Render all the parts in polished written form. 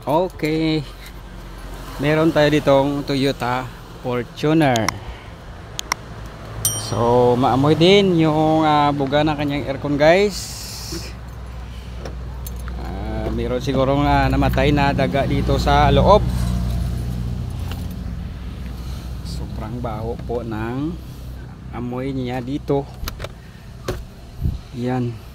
Okay, meron tayo ditong Toyota Fortuner. So maamoy din yung buga ng kanyang aircon, guys. Meron siguro namatay na daga dito sa loob. Sobrang baho po ng amoy niya dito. Yan.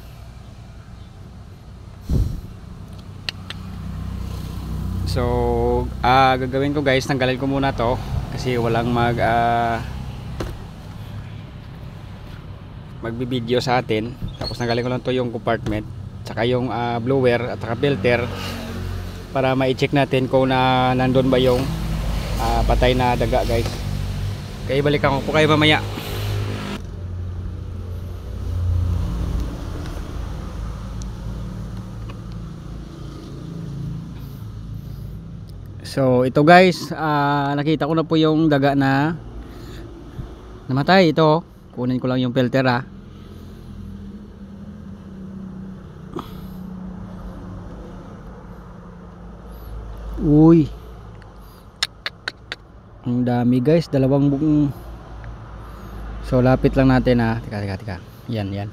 So gagawin ko, guys, tanggalin ko muna to kasi walang magbibideo sa atin. Tapos tanggalin ko lang to yung compartment tsaka yung blower at saka filter para ma-check natin kung nandun ba yung patay na daga, guys. Kaya balikan ko po kayo mamaya. So ito, guys, nakita ko na po yung daga na namatay. Ito, kunin ko lang yung filter Uy, ang dami, guys, dalawang buong. So lapit lang natin Tika. Yan.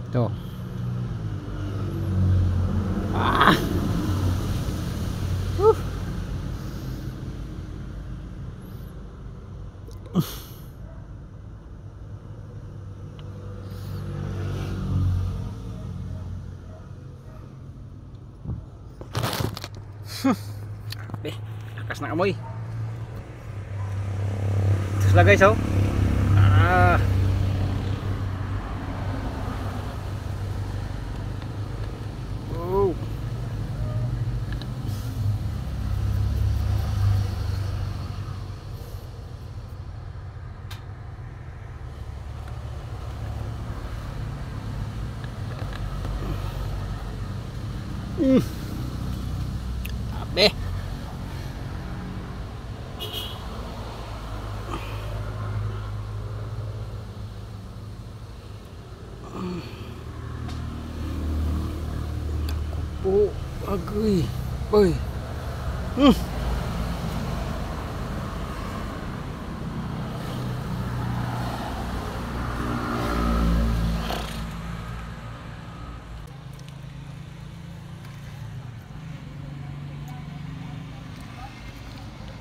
Ito. Lakas ng amoy. Ito sila, guys, oh. Oh. Abe. Oh, agoy. Boy.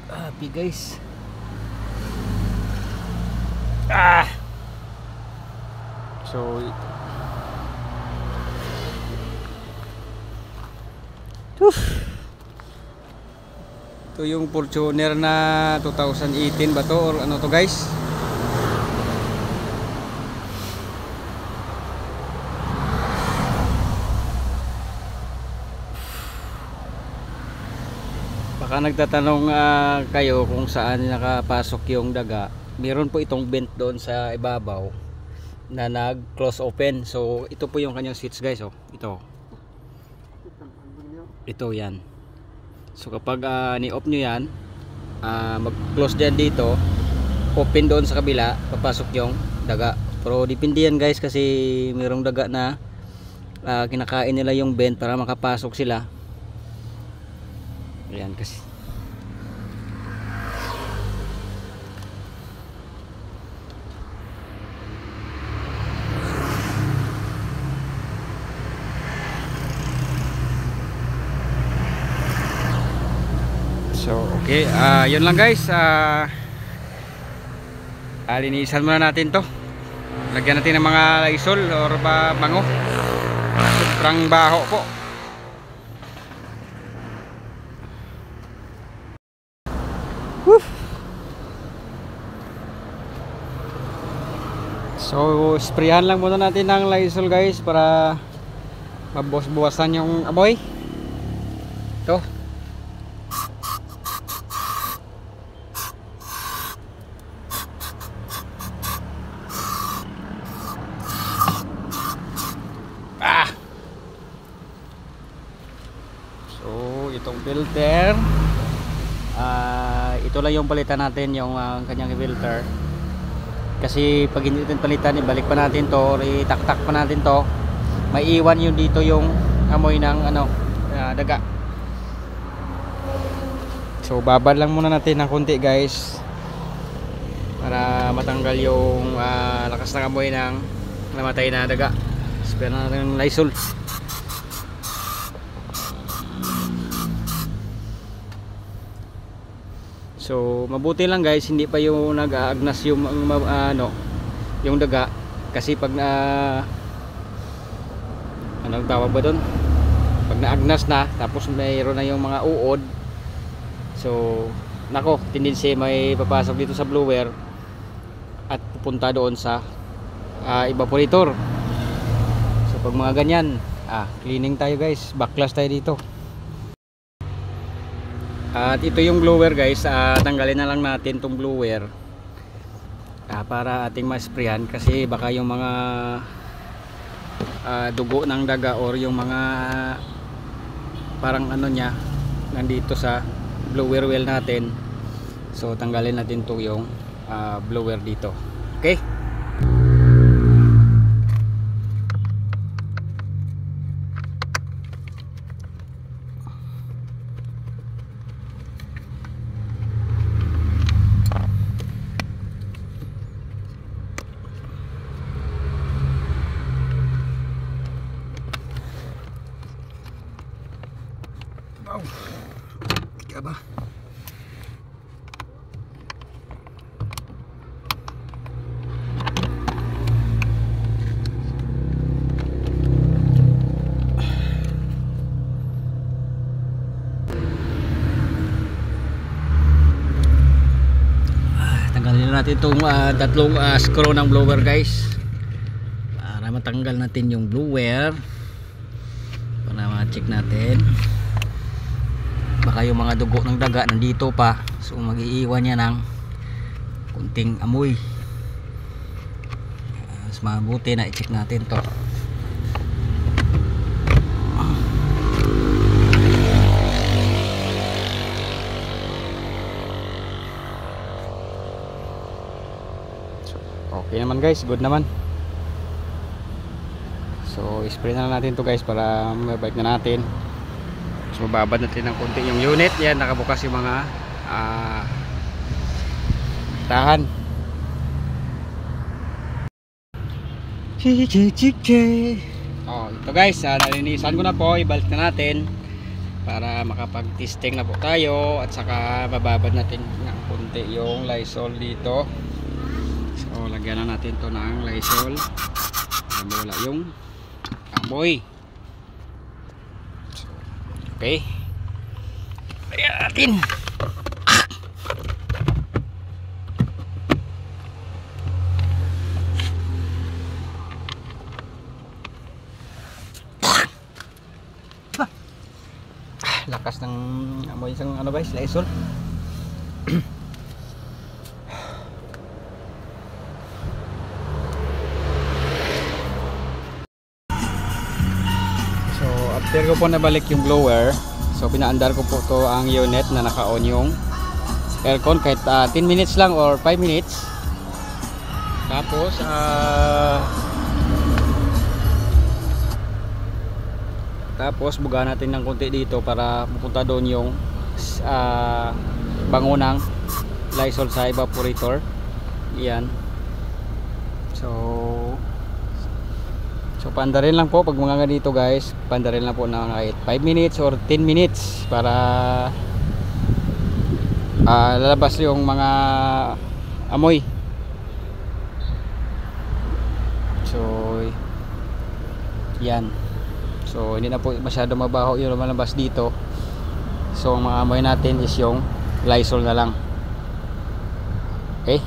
Happy, guys. So ito yung Fortuner na 2018 ba to or ano to, guys? Baka nagtatanong kayo kung saan nakapasok yung daga. Meron po itong vent doon sa ibabaw na nag-close open. So ito po yung kanyang switch, guys, oh. Ito yan. So kapag ni-off nyo yan, mag-close dyan dito, open doon sa kabila, papasok yung daga. Pero depende yan, guys, kasi mayroong daga na kinakain nila yung vent para makapasok sila. Ayan kasi. So okay, yun lang, guys. Linisan muna natin to. Lagyan natin ng mga Lysol or bango. Sobrang baho po. So sprayan lang muna natin ng Lysol, guys, para mabuwas-buwasan yung amoy. Ito. So itong filter, ito lang yung palitan natin, yung kanyang filter. Kasi pag hindi natin palitan, ibalik pa natin to or itaktak pa natin to, may iwan yun dito yung amoy ng daga. So babad lang muna natin ng konti guys, para matanggal yung lakas ng amoy ng namatay na daga. Spray na natin ng Lysol. So mabuti lang guys, hindi pa yung nag-aagnas yung yung daga, kasi pag anong tawag ba doon, pag naagnas na tapos mayroon na yung mga uod, so nako, tendency may papasok dito sa blower at pupunta doon sa evaporator. So pag mga ganyan, cleaning tayo guys, backflush tayo dito. At ito yung blower guys, tanggalin na lang natin tong blower para ating ma-sprayan, kasi baka yung mga dugo ng daga or yung mga parang ano nya nandito sa blower well natin. So tanggalin natin to yung blower dito. Okay, wow, tiga ba? Tanggalin natin itong tatlong screw ng blower guys, para matanggal natin yung blower, para ma-check natin baka yung mga dugo ng daga nandito pa, so mag-iiwan niya ng kunting amoy. Mas mabuti na i-check natin to. Okay naman guys, good naman. So spray na natin to guys para mabalik na natin. So babad natin ng konti yung unit. Yan, nakabukas yung mga tahan. Ito guys, nalinisan ko na po. Ibalik na natin para makapag-testing na po tayo, at saka bababad natin ng konti yung Lysol dito. So lagyan na natin to ng Lysol para mawala yung amoy. Okay, lagyan natin. Lakas ng amoy isang ano guys, Lysol. After ko po nabalik yung blower, so pinaandar ko po to ang unit na naka-on yung aircon kahit 10 minutes lang or 5 minutes. Tapos buga natin ng konti dito para pupunta doon yung bango ng Lysol sa evaporator. Yan. So pandarin lang po pag mga ganito guys, pandarin lang po ng 5 minutes or 10 minutes para lalabas yung mga amoy. So yan. So hindi na po masyado mabaho yung lumalabas dito. So ang mga amoy natin is yung Lysol na lang. Okay.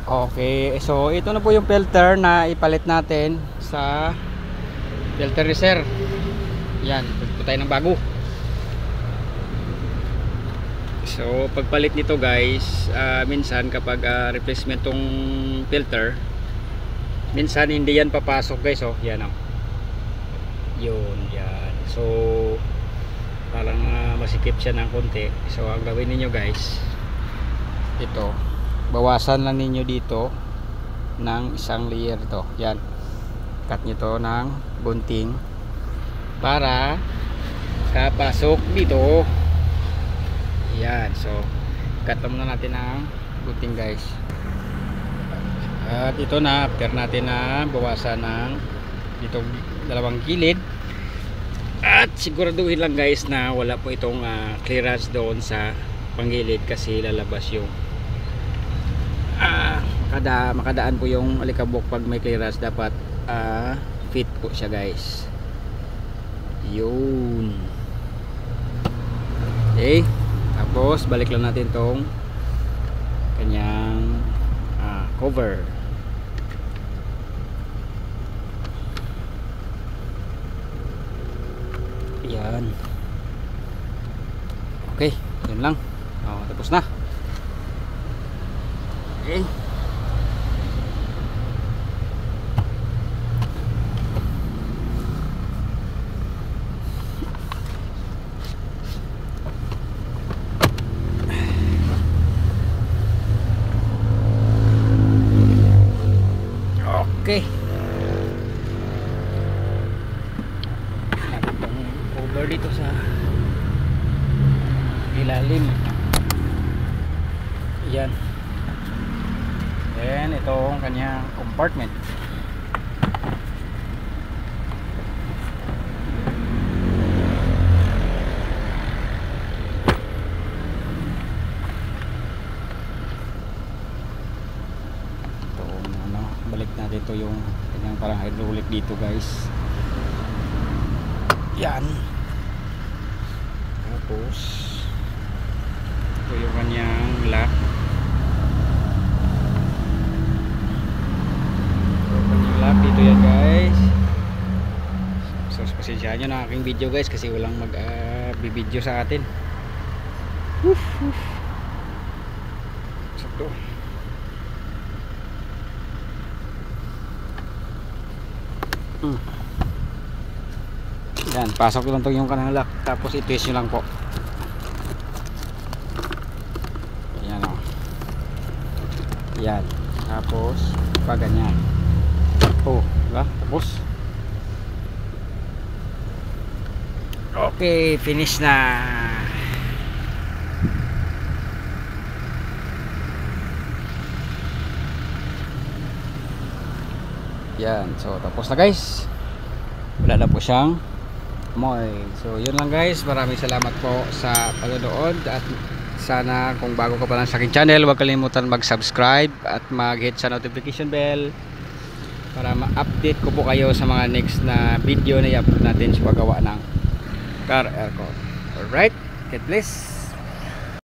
Okay, so ito na po yung filter na ipalit natin sa filter reserve. Yan, palit po tayo ng bago. So pagpalit nito guys, minsan kapag replacement tong filter, minsan hindi yan papasok guys. Oh, yan oh. Yun, yan. So parang masikip siya ng konti. So ang gawin niyo guys, ito, bawasan lang ninyo dito ng isang layer to. Yan, cut nyo to ng bunting para makapasok dito. Yan, so cut muna natin ang buting guys. At ito na, after natin na bawasan ng itong dalawang gilid, at siguraduhin lang guys na wala po itong clearance doon sa panggilid kasi lalabas yung makadaan po yung alikabok. Pag may clearance dapat fit po siya guys. Yun. Okay, tapos balik lang natin tong kanyang cover. Yan. Okay, yun lang. Tapos na. Okay. Okay. Over dito sa ilalim. Yan. Then itong kanyang compartment. Balik natin ito yung kanyang parang hydraulic dito guys. Yan. Tapos ito yung kanyang lock. Kanyang lock dito yan guys. So pasensyahan nyo na aking video guys kasi walang mag-video sa atin. Sakto. Yan, pasok lang itong yung kanang lock. Tapos i-twist nyo lang po. Yan o. Yan. Tapos pag ganyan. Diba? Tapos okay, finish na. Yan, so tapos na guys. Wala na po siyang amoy. So yun lang guys, maraming salamat po sa panonood. At sana kung bago ka pa lang sa aking channel, huwag kalimutan mag-subscribe at mag-hit sa notification bell para ma-update ko po kayo sa mga next na video na i-upload natin sa paggawa ng car aircon. Alright, God bless.